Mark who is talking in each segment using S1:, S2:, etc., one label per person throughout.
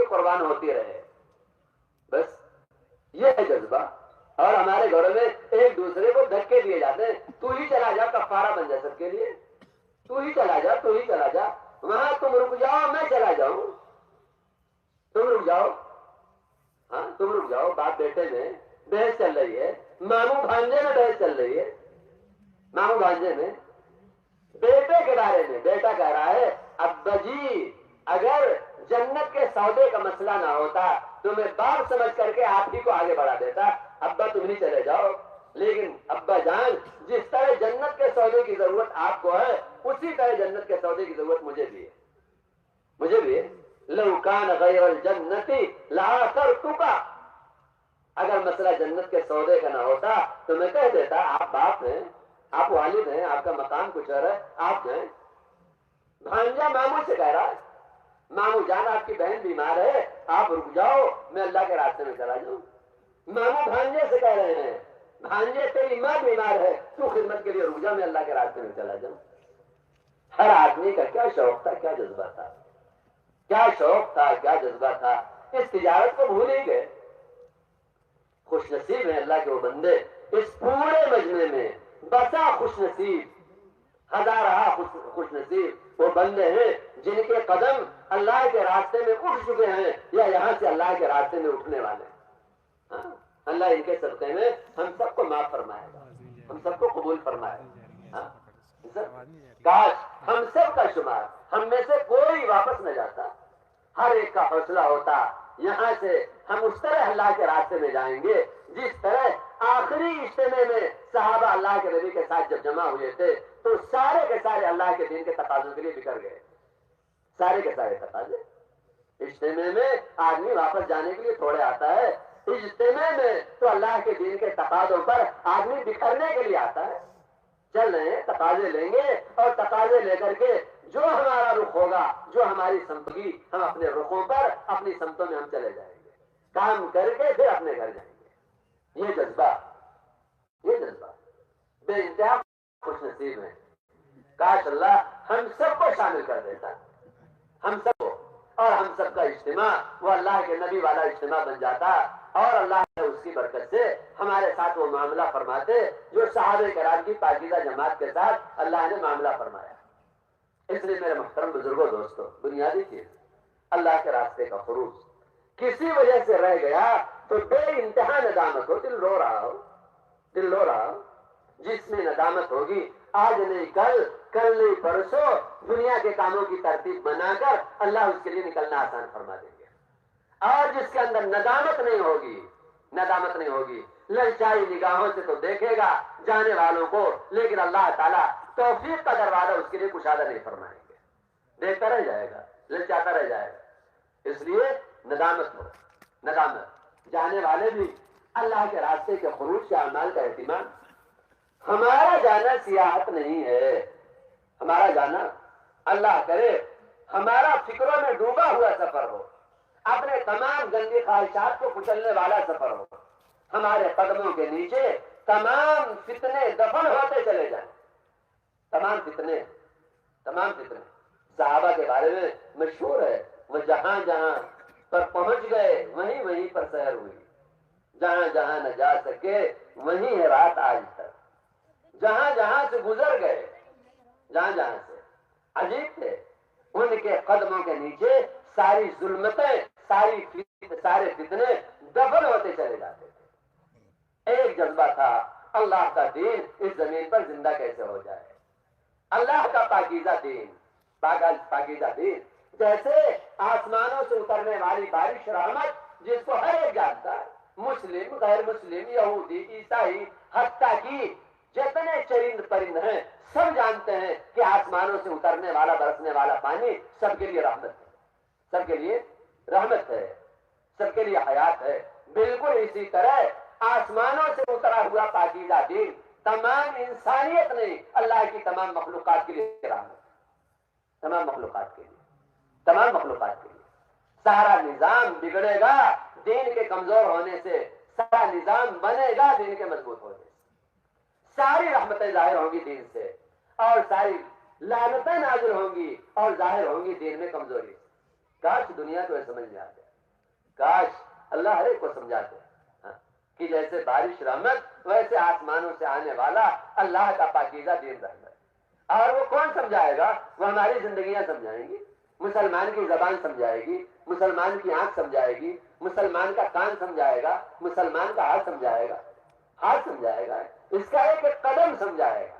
S1: لیے قربان ہوتی رہے. بس یہ ہے جذبہ. اور ہمارے گھروں میں ایک دوسرے کو دھکے دیے جاتے ہیں. تو ہی چلا جا, کفارہ بن جا سب کے لیے. تو ہی چلا جا, تو ہی چلا جا. وہاں تم رک جاؤ, میں چلا جاؤں. تم رک جاؤ, ہاں تم رک جاؤ. باپ بیٹے میں بحث چل رہی ہے, ماموں بھانجے میں بحث چل رہی ہے. ماموں بھانجے میں بیٹے کے بارے میں بیٹا کہہ رہا ہے, ابا جی اگر جنت کے سودے کا مسئلہ نہ ہوتا تو میں باپ سمجھ کر کے آپ ہی کو آگے بڑھا دیتا. ابا تم ہی چلے جاؤ. لیکن ابا جان, جس طرح جنت کے سودے کی ضرورت آپ کو ہے, اسی طرح جنت کے سودے کی ضرورت مجھے بھی ہے. مجھے بھی ہے. لو کان غیر الجنتی لآثرتک. اگر مسئلہ جنت کے سودے کا نہ ہوتا تو میں کہہ دیتا آپ باپ ہیں, آپ والد ہیں, آپ کا مقام کچھ اور ہے, آپ جائیں. بھانجا ماموں سے کہہ رہا ہے, ماموں جان آپ کی بہن بیمار ہے, آپ رک جاؤ, میں اللہ کے راستے میں چلا جاؤں. ماموں بھانجے سے کہہ رہے ہیں, بھانجے تیری ماں بیمار ہے, تو خدمت کے لیے رک جا, میں اللہ کے راستے میں چلا جاؤں. ہر آدمی کا کیا شوق تھا, کیا جذبہ تھا, کیا شوق تھا, کیا جذبہ تھا. اس تجارت کو بھول ہی گئے. خوش نصیب ہیں اللہ کے وہ بندے, اس پورے مجمع میں بسا خوش نصیب, ہزارہ خوش نصیب وہ بندے ہیں جن کے قدم اللہ کے راستے میں اٹھ چکے ہیں یا یہاں سے اللہ کے راستے میں اٹھنے والے ہیں. اللہ ان کے صدقے میں ہم سب کو معاف فرمائے گا, ہم سب کو قبول فرمائے گا. کاش ہم سب کا شمار, ہم میں سے کوئی واپس نہ جاتا. ہر ایک کا حوصلہ ہوتا یہاں سے ہم اس طرح اللہ کے راستے میں جائیں گے جس طرح آخری اجتماع میں صحابہ اللہ کے نبی کے ساتھ جب جمع ہوئے تھے تو سارے کے سارے اللہ کے دین کے تقاضوں کے لیے بکھر گئے. سارے کے سارے تقاضے. اجتماع میں آدمی واپس جانے کے لیے تھوڑے آتا ہے, اجتماع میں تو اللہ کے دین کے تقاضوں پر آدمی بکھرنے کے لیے آتا ہے. چل رہے ہیں, تقاضے لیں گے اور تقاضے لے کر کے جو ہمارا رخ ہوگا, جو ہماری سمت ہوگی, ہم اپنے رخوں پر اپنی سمتوں میں ہم چلے جائیں گے, کام کر کے پھر اپنے گھر جائیں گے. یہ جذبہ, یہ جذبہ بے انتہا خوش نصیب ہے. کاش اللہ ہم سب کو شامل کر دیتا, ہم سب کو, اور ہم سب کا اجتماع وہ اللہ کے نبی والا اجتماع بن جاتا, اور اللہ نے اس کی برکت سے ہمارے ساتھ وہ معاملہ فرماتے جو صحابہ کرام کی پاکیزہ جماعت کے ساتھ اللہ نے معاملہ فرمایا. اس لیے میرے محترم بزرگوں, دوستوں, بنیادی چیز اللہ کے راستے کا خروج کسی وجہ سے رہ گیا تو بے انتہا ندامت ہو, دل رو رہا ہو, دل رو رہا ہو. جس میں ندامت ہوگی آج نہیں کل, کل نہیں پرسوں, دنیا کے کاموں کی ترتیب بنا کر اللہ اس کے لیے نکلنا آسان فرما دیں گے. اور جس کے اندر ندامت نہیں ہوگی, ندامت نہیں ہوگی, للچائی نگاہوں سے تو دیکھے گا جانے والوں کو, لیکن اللہ تعالیٰ توفیق کا دروازہ اس کے لیے کشادہ نہیں فرمائیں گے. دیکھتا رہ جائے گا, للچاتا رہ جائے گا. اس لیے ندامت ہو, ندامت. جانے والے بھی اللہ کے راستے کے خروج کے اعمال کا اہتمام. ہمارا جانا سیاحت نہیں ہے, ہمارا جانا اللہ کرے ہمارا فکروں میں ڈوبا ہوا سفر ہو, اپنے تمام گندی خواہشات کو کچلنے والا سفر ہو. ہمارے قدموں کے نیچے تمام فتنے دفن ہوتے چلے جائیں, تمام فتنے, تمام فتنے. صحابہ کے بارے میں مشہور ہے, وہ جہاں جہاں پر پہنچ گئے وہیں وہیں پر سحر ہوئی. جہاں جہاں نہ جا سکے وہیں ہے رات آج تک. جہاں جہاں سے گزر گئے, جہاں جہاں سے, عجیب تھے. ان کے قدموں کے نیچے ساری ظلمتیں, سارے فتنے دفن ہوتے چلے جاتے تھے. ایک جذبہ تھا, اللہ کا دین اس زمین پر زندہ کیسے ہو جائے, اللہ کا پاکیزہ دین, پاکیزہ دین. جیسے آسمانوں سے اترنے والی بارش رحمت جس کو ہر ایک جانتا ہے, مسلم, غیر مسلم, یہودی, عیسائی, حتیٰ کی جتنے چرند پرند ہیں سب جانتے ہیں کہ آسمانوں سے اترنے والا, برسنے والا پانی سب کے لیے رحمت ہے, سب کے لیے رحمت ہے, سب کے لیے حیات ہے. بالکل اسی طرح آسمانوں سے اترا ہوا پاکیزہ دین تمام انسانیت نہیں, اللہ کی تمام مخلوقات کے لیے رحمت, تمام مخلوقات کے لیے, تمام مخلوقات کے لیے. سارا نظام بگڑے گا دین کے کمزور ہونے سے, سارا نظام بنے گا دین کے مضبوط ہونے سے. ساری رحمتیں ظاہر ہوں گی دین سے, اور ساری لعنتیں نازل ہوں گی اور ظاہر ہوں گی دین میں کمزوری. کاش دنیا کو سمجھ میں آ جائے, کاش اللہ ہر ایک کو سمجھاتے کہ جیسے بارش رحمت ویسے آسمانوں سے آنے والا اللہ کا پاکیزہ دین رحمت. اور وہ کون سمجھائے گا؟ وہ ہماری زندگیاں سمجھائیں گی. مسلمان کی زبان سمجھائے گی, مسلمان کی آنکھ سمجھائے گی, مسلمان کا کان سمجھائے گا, مسلمان کا ہاتھ سمجھائے گا, ہاتھ سمجھائے گا, اس کا ایک ایک قدم سمجھائے گا,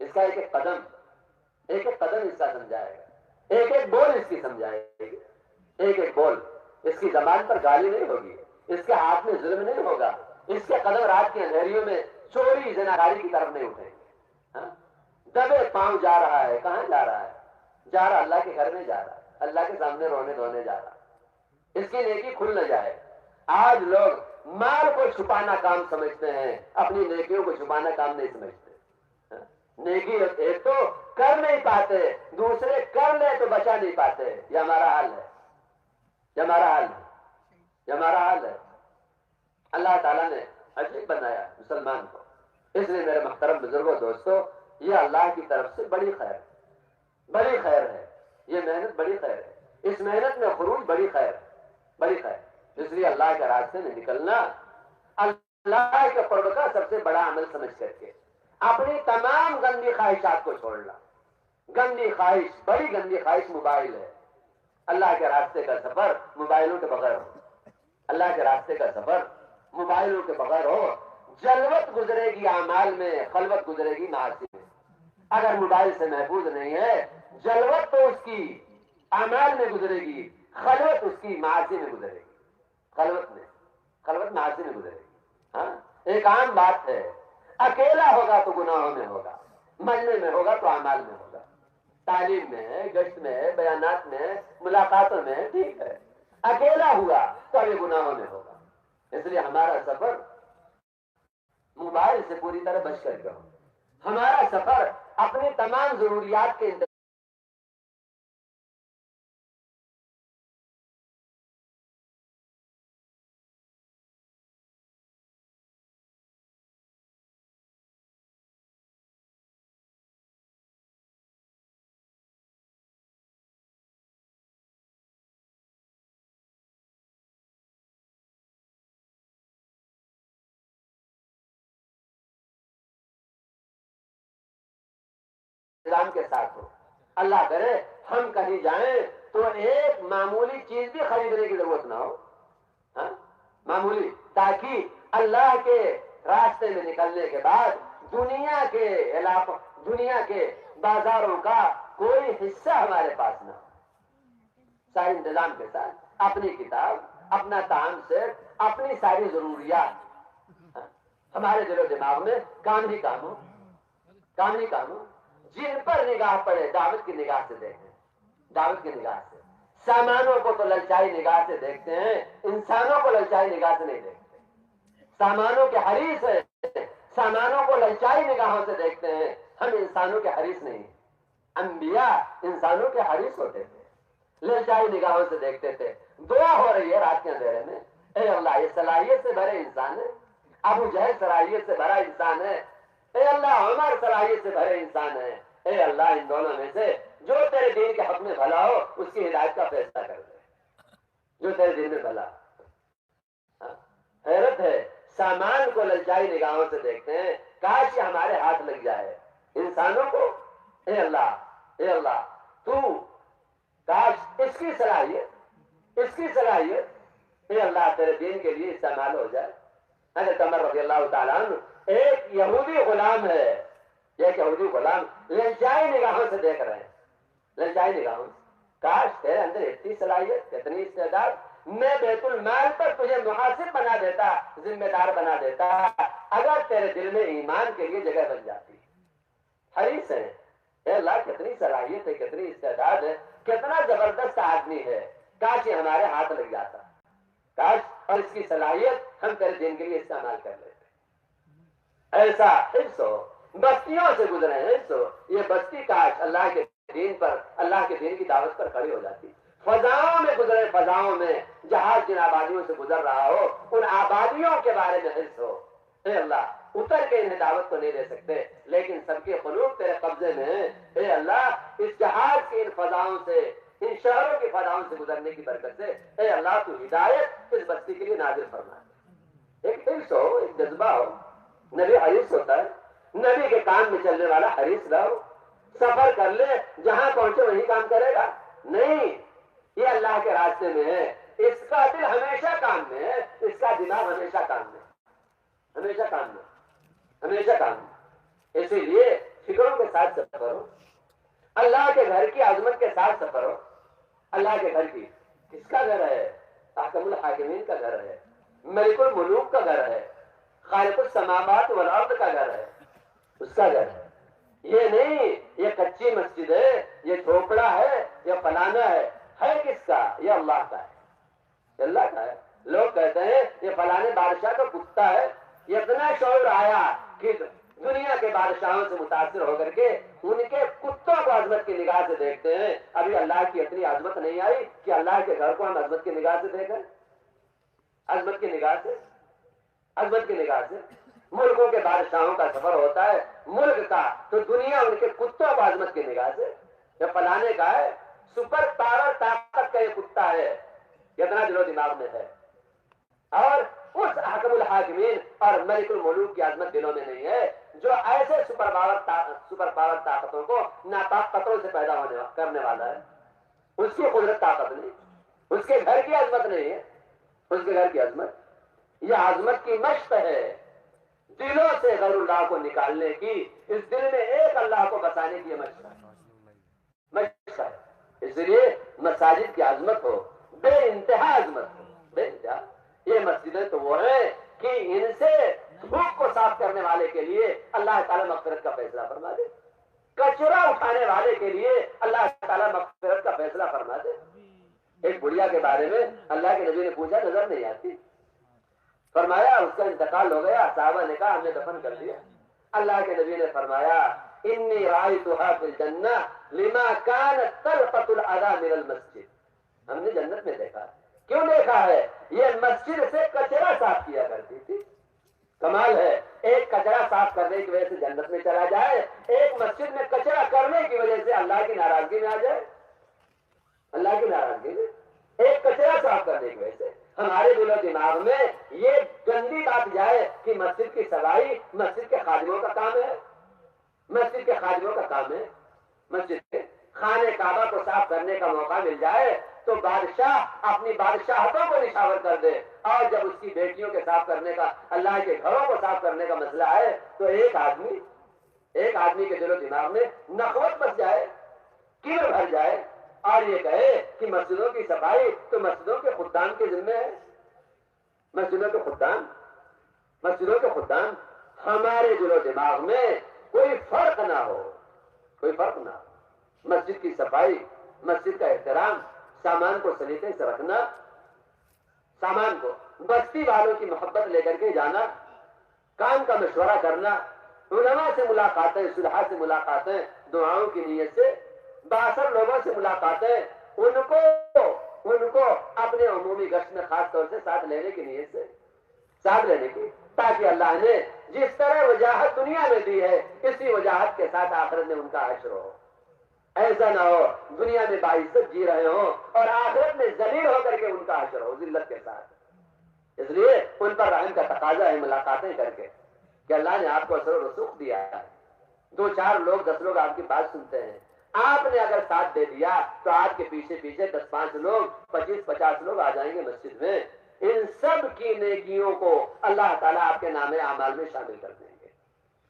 S1: اس کا ایک ایک قدم اس کا سمجھائے گا, ایک ایک بول اس کی سمجھائے گی, ایک ایک بول. اس کی زبان پر گالی نہیں ہوگی, اس کے ہاتھ میں ظلم نہیں ہوگا, اس کے قدم رات کے اندھیریوں میں چوری زناکاری کی طرف نہیں اٹھیں گے. دبے پاؤں جا رہا ہے, کہاں جا رہا ہے؟ جا رہا اللہ کے گھر میں جا رہا ہے, اللہ کے سامنے رونے دھونے جا رہا ہے. اس کی نیکی کھل نہ جائے. آج لوگ مال کو چھپانا کام سمجھتے ہیں, اپنی نیکیوں کو چھپانا کام نہیں سمجھتے. نیکی ایک تو کر نہیں پاتے, دوسرے کر لے تو بچا نہیں پاتے. یہ ہمارا حال ہے, یہ ہمارا حال ہے, یہ ہمارا حال ہے. اللہ تعالیٰ نے عجیب بنایا مسلمان کو. اس لیے میرے محترم بزرگوں دوستوں, یہ اللہ کی طرف سے بڑی خیر ہے, بڑی خیر ہے. یہ محنت بڑی خیر ہے, اس محنت میں خروج بڑی خیر ہے, بڑی خیر. اس لیے اللہ کے راستے میں نکلنا اللہ کے قرب کا سب سے بڑا عمل سمجھ کر کے اپنی تمام گندی خواہشات کو چھوڑنا. گندی خواہش, بڑی گندی خواہش موبائل ہے. اللہ کے راستے کا سفر موبائلوں کے بغیر ہو, اللہ کے راستے کا سفر موبائلوں کے بغیر ہو. جلوت گزرے گی اعمال میں, خلوت گزرے گی معاصی میں. اگر موبائل سے محفوظ نہیں ہے, جلوت تو اس کی اعمال میں گزرے گی, خلوت اس کی معاصی میں گزرے گی. خلوت معاصی میں گزرے گی. ہاں, ایک عام بات ہے, اکیلا ہوگا تو گناہوں میں ہوگا, مجمع میں ہوگا تو اعمال میں ہوگا, تعلیم میں, گشت میں, بیانات میں, ملاقاتوں میں, ٹھیک ہے. اکیلا ہوا تو یہ گناہوں میں ہوگا. اس لیے ہمارا سفر موبائل سے پوری طرح بچ کر کے ہو. ہمارا سفر اپنی تمام ضروریات کے انتظام کے ساتھ ہو. اللہ کرے ہم کہیں جائیں تو ایک معمولی چیز بھی خریدنے کی ضرورت نہ ہو, ہاں, معمولی, تاکہ اللہ کے راستے میں نکلنے کے بعد دنیا کے علاقوں, دنیا کے بازاروں کا کوئی حصہ ہمارے پاس نہ ہو. سارے انتظام کے ساتھ اپنی کتاب, اپنا تعام سیٹ, اپنی ساری ضروریات, ہمارے دل و دماغ میں کام ہی کام ہو, کام ہی کام ہو. جن پر نگاہ پڑے دعوت کی نگاہ سے دیکھیں, دعوت کی نگاہ سے. سامانوں کو تو للچائی نگاہ سے دیکھتے ہیں, انسانوں کو للچائی نگاہ سے نہیں دیکھتے. سامانوں کے حریص ہیں, سامانوں کو للچائی نگاہوں سے دیکھتے ہیں. ہم انسانوں کے حریص نہیں ہیں. انبیاء انسانوں کے حریص ہوتے تھے, للچائی نگاہوں سے دیکھتے تھے. دعا ہو رہی ہے رات کے اندھیرے میں, اے اللہ یہ صلاحیت سے بھرے انسان ہے, ابو جہل صلاحیت سے بھرا انسان ہے, اے اللہ عمر صلاحیت سے بھرے انسان ہے, اے اللہ ان دونوں میں سے جو تیرے دین کے حق میں بھلا ہو اس کی ہدایت کا فیصلہ کر دے, جو تیرے دین میں بھلا. حیرت ہے, سامان کو للچائی نگاہوں سے دیکھتے ہیں, کاش یہ ہمارے ہاتھ لگ جائے انسانوں کو. اے اللہ, اے اللہ تو کاش اس کی صلاحیت, اس کی صلاحیت, اے اللہ تیرے دین کے لیے استعمال ہو جائے. حضرت عمر رضی اللہ تعالیٰ عنہ ایک یہودی غلام ہے, ایک یہودی غلام للچائی نگاہوں سے دیکھ رہے ہیں, للچائی نگاہوں سے. کاش تیرے اندر اتنی صلاحیت, اتنی استعداد, میں بیت المال پر تجھے محاسب بنا دیتا, ذمہ دار بنا دیتا, اگر تیرے دل میں ایمان کے لیے جگہ بن جاتی. حریص ہے, اے اللہ کتنی صلاحیت ہے, کتنی استعداد ہے, کتنا زبردست آدمی ہے, کاش یہ ہمارے ہاتھ لگ جاتا, کاش, اور اس کی صلاحیت ہم تیرے دین کے لیے استعمال کر لیتے. ایسا حفظ ہو, بستیوں سے گزرے ہیں حفظ ہو, یہ بستی کاش اللہ کے دین پر, اللہ کے دین کی دعوت پر کھڑی ہو جاتی. فضاؤں میں گزرے, فضاؤں میں جہاز جن آبادیوں سے گزر رہا ہو, ان آبادیوں کے بارے میں حفظ ہو. اے اللہ اتر کے انہیں دعوت تو نہیں دے سکتے, لیکن سب کے قلوب تیرے قبضے میں ہیں. اے اللہ اس جہاز کی ان فضاؤں سے ان شہروں کی فضاؤں سے گزرنے کی برکت سے اے اللہ تو ہدایت اس بستی کے لیے نازل فرما دے۔ ایک حرص ہو، ایک جذبہ ہو، نبی حریص ہوتا ہے، نبی کے کام میں چلنے والا حریص رہو، سفر کر لے جہاں پہنچے وہیں کام کرے گا نہیں، یہ اللہ کے راستے میں ہے، اس کا دل ہمیشہ کام میں ہے، اس کا دماغ ہمیشہ کام میں، ہمیشہ کام میں، ہمیشہ کام میں۔ اسی لیے فکروں کے ساتھ سفر ہو، اللہ کے گھر کی عظمت کے ساتھ سفر ہو۔ اللہ کے گھر کی کس کا گھر ہے؟ حاکم الحاکمین کا گھر ہے، ملک الملوک کا گھر ہے، خالق السماوات والارض کا گھر ہے، اس کا گھر ہے۔ یہ نہیں یہ کچی مسجد ہے، یہ جھوپڑا ہے، یہ فلانا ہے کس کا؟ یہ اللہ کا ہے، یہ اللہ کا ہے۔ لوگ کہتے ہیں یہ فلانے بادشاہ کا کتا ہے، یہ اتنا شعور آیا کہ دنیا کے بادشاہوں سے متاثر ہو کر کے ان کے کتوں کو عظمت کی نگاہ سے دیکھتے ہیں۔ ابھی اللہ کی اتنی عظمت نہیں آئی کہ اللہ کے گھر کو ہم عظمت کی نگاہ سے دیکھیں، عظمت کی نگاہ سے، عظمت کی نگاہ سے۔ ملکوں کے بادشاہوں کا سفر ہوتا ہے ملک کا، تو دنیا ان کے کتوں کو عظمت کی نگاہ سے، یہ فلانے کا ہے، سپر پاور طاقت کا یہ کتا ہے، اتنا دل و دماغ میں ہے۔ اور اس حاکم الحاکمین اور ملک الملوک کی عظمت دلوں میں نہیں ہے، جو ایسے سپر پاور طاقتوں کو ناپاک قطروں سے پیدا کرنے والا ہے۔ اس کی قدرت طاقت نہیں، اس کے گھر کی عظمت نہیں ہے، اس کے گھر کی عظمت یہ عظمت کی مشق ہے، دلوں سے غیر اللہ کو نکالنے کی، اس دل میں ایک اللہ کو بسانے کی یہ مشق ہے۔ اس لیے مساجد کی عظمت ہو، بے انتہا عظمت ہو، بے انتہا۔ یہ مسجدیں تو وہ ہیں کہ ان سے دھوپ کو صاف کرنے والے کے لیے اللہ تعالیٰ مغفرت کا فیصلہ فرما دے، کچرا اٹھانے والے کے لیے اللہ تعالیٰ مغفرت کا فیصلہ فرما دے۔ ایک بڑھیا کے بارے میں اللہ کے نبی نے پوچھا، نظر نہیں آتی، فرمایا اس کا انتقال ہو گیا، صحابہ نے کہا ہم نے دفن کر دیا۔ اللہ کے نبی نے فرمایا انی رأیتها فی الجنہ لما کانت تلقط الاذی من المسجد، ہم نے جنت میں دیکھا۔ کیوں دیکھا ہے؟ یہ مسجد سے کچرا صاف کیا کرتی تھی۔ کمال ہے، ایک کچرا صاف کرنے کی وجہ سے جنت میں چلا جائے، ایک مسجد میں کچرا کرنے کی وجہ سے اللہ کی ناراضگی میں آ جائے، اللہ کی ناراضگی میں۔ ایک کچرا صاف کرنے کی وجہ سے ہمارے دل و دماغ میں یہ گندی بات جائے کہ مسجد کی صفائی مسجد کے خادموں کا کام ہے، مسجد کے خادموں کا کام ہے۔ مسجد کے خانے کعبہ کو صاف کرنے کا موقع مل جائے تو بادشاہ اپنی بادشاہتوں کو نشاور کر دے، اور جب اس کی بیٹیوں کے صاف کرنے کا، اللہ کے گھروں کو صاف کرنے کا مسئلہ ہے تو ایک آدمی کے دل و دماغ میں نخوت بچ جائے، کبر بھر جائے، اور یہ کہے کہ مسجدوں کی صفائی تو مسجدوں کے خدام کے ذمہ ہے۔ مسجدوں کے خدام ہمارے دل و دماغ میں کوئی فرق نہ ہو، کوئی فرق نہ ہو۔ مسجد کی صفائی، مسجد کا احترام، سامان کو سلیقے سے رکھنا، سامان کو بستی والوں کی محبت لے کر کے جانا، کام کا مشورہ کرنا، علماء سے ملاقاتیں، صلحاء سے ملاقاتیں، دعاؤں کی نیت سے، بااثر لوگوں سے ملاقاتیں، ان کو اپنے عمومی گشت میں خاص طور سے ساتھ لینے کی نیت سے، ساتھ لینے کی، تاکہ اللہ نے جس طرح وجاہت دنیا میں دی ہے اسی وجاہت کے ساتھ آخرت میں ان کا حشر ہو۔ ایسا نہ ہو دنیا میں باعزت جی رہے ہوں اور آخرت میں ذلیل ہو کر کے ان کا حشر ہو ذلت کے ساتھ۔ اس لیے ان پر رحم کا تقاضا ہے ملاقاتیں کر کے کہ اللہ نے آپ کو اثر و رسوخ دیا ہے، 2-4 لوگ 10 لوگ آپ کی بات سنتے ہیں، آپ نے اگر ساتھ دے دیا تو آپ کے پیچھے 10-5 لوگ، 25-50 لوگ آ جائیں گے مسجد میں۔ ان سب کی نیکیوں کو اللہ تعالیٰ آپ کے نام اعمال میں شامل کر دیں گے،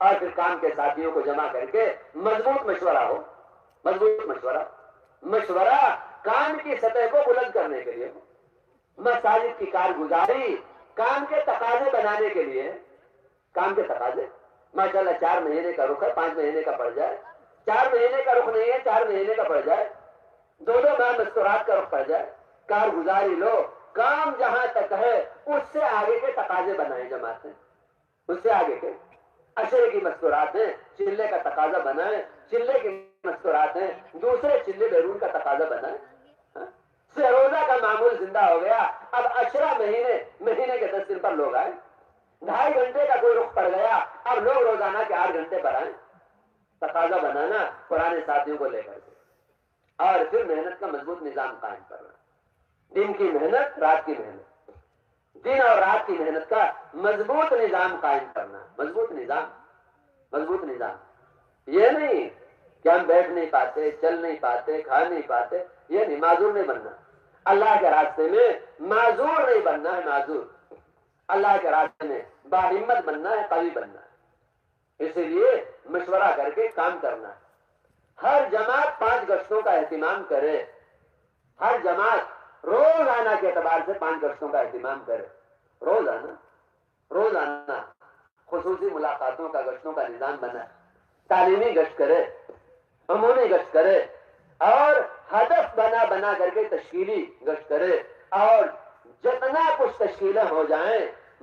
S1: اور پھر کام کے ساتھیوں کو جمع کر کے مضبوط مشورہ ہو، مضبوط مشورہ کام کی سطح کو بلند کرنے کے لیے، مساجد کی کارگزاری کام کے تقاضے بنانے کے لیے، کام کے تقاضے ماشاءاللہ 4 مہینے کا رخ ہے، 5 مہینے کا پڑ جائے، 4 مہینے کا رخ نہیں ہے 4 مہینے کا پڑ جائے، 2 ماہ مستورات کا رخ پڑ جائے، کارگزاری لو، کام جہاں تک ہے اس سے آگے کے تقاضے بنائیں جماعتیں، اس سے آگے کے اشرے کی مستورات ہیں، چلے کا تقاضا بنائیں، چلے کی مستورات ہیں، دوسرے چلے بیرون کا تقاضا بنائیں۔ روزہ کا معمول زندہ ہو گیا، اب اشرا مہینے کے 10 دن پر لوگ آئے، 2.5 گھنٹے کا کوئی رخ پڑ گیا، اب لوگ روزانہ کے 8 گھنٹے پر آئیں، تقاضا بنانا پرانے ساتھیوں کو لے کر کے، اور پھر محنت کا مضبوط نظام قائم کرنا. دن کی محنت، رات کی محنت، دن اور رات کی محنت کا مضبوط نظام قائم کرنا. مضبوط نظام، مضبوط نظام. یہ نہیں کہ ہم بیٹھ نہیں پاتے، چل نہیں پاتے، کھا نہیں پاتے، یہ نہیں. معذور نہیں بننا اللہ کے راستے میں، معذور نہیں بننا ہے. معذور اللہ کے راستے میں باہمت بننا ہے، قوی بننا ہے. اسی لیے مشورہ کر کے کام کرنا ہے. ہر جماعت 5 گشتوں کا اہتمام کرے. ہر جماعت روزانہ کے اعتبار سے 5 گشتوں کا اہتمام کرے. روزانہ روزانہ خصوصی ملاقاتوں کا، گشتوں کا نظام بنا. تعلیمی گشت کرے، عمومی گشت کرے، اور ہدف بنا بنا کر کے تشکیلی گشت کرے. اور جتنا کچھ تشکیلیں ہو جائیں،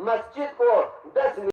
S1: مسجد کو 10